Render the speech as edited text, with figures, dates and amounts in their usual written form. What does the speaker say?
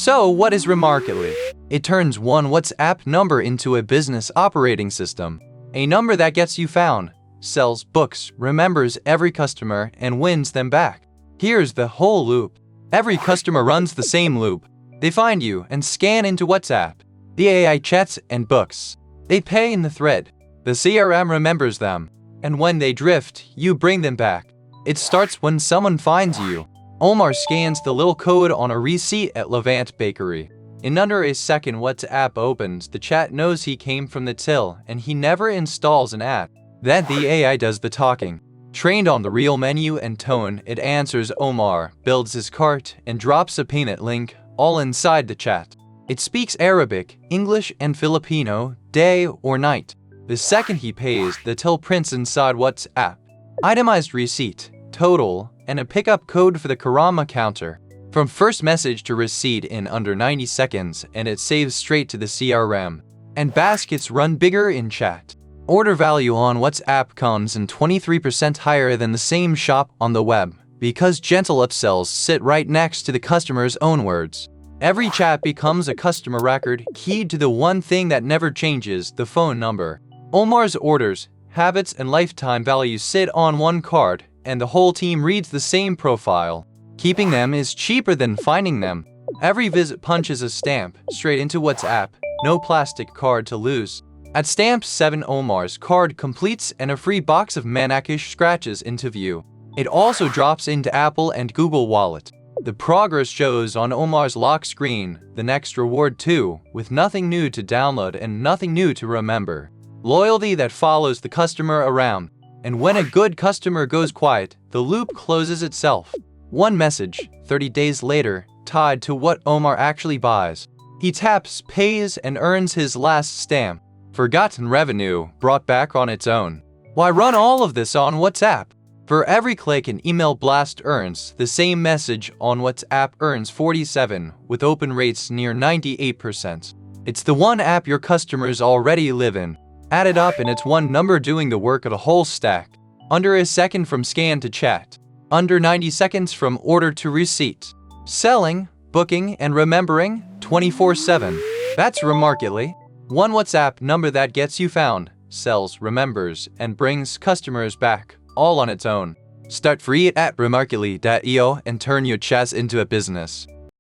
So what is Remarketly? It turns one WhatsApp number into a business operating system. A number that gets you found, sells books, remembers every customer, and wins them back. Here's the whole loop. Every customer runs the same loop. They find you and scan into WhatsApp. The AI chats and books. They pay in the thread. The CRM remembers them. And when they drift, you bring them back. It starts when someone finds you. Omar scans the little code on a receipt at Levant Bakery. In under a second, WhatsApp opens. The chat knows he came from the till, and he never installs an app. Then the AI does the talking. Trained on the real menu and tone, it answers Omar, builds his cart, and drops a payment link, all inside the chat. It speaks Arabic, English, and Filipino, day or night. The second he pays, the till prints inside WhatsApp. Itemized receipt, total, and a pickup code for the Karama counter. From first message to receipt in under 90 seconds, and it saves straight to the CRM. And baskets run bigger in chat. Order value on WhatsApp comes in 23% higher than the same shop on the web, because gentle upsells sit right next to the customer's own words. Every chat becomes a customer record, keyed to the one thing that never changes, the phone number. Omar's orders, habits, and lifetime values sit on one card, and the whole team reads the same profile. Keeping them is cheaper than finding them. Every visit punches a stamp straight into WhatsApp, no plastic card to lose. At stamp 7, Omar's card completes and a free box of Manakish scratches into view. It also drops into Apple and Google Wallet. The progress shows on Omar's lock screen, the next reward too, with nothing new to download and nothing new to remember. Loyalty that follows the customer around. And when a good customer goes quiet, the loop closes itself. One message, 30 days later, tied to what Omar actually buys. He taps, pays, and earns his last stamp. Forgotten revenue brought back on its own. Why run all of this on WhatsApp? For every click an email blast earns, the same message on WhatsApp earns 47, with open rates near 98%. It's the one app your customers already live in. Add it up and it's one number doing the work of a whole stack. Under a second from scan to chat. Under 90 seconds from order to receipt. Selling, booking, and remembering 24/7. That's Remarketly. One WhatsApp number that gets you found, sells, remembers, and brings customers back, all on its own. Start free at remarketly.io and turn your chats into a business.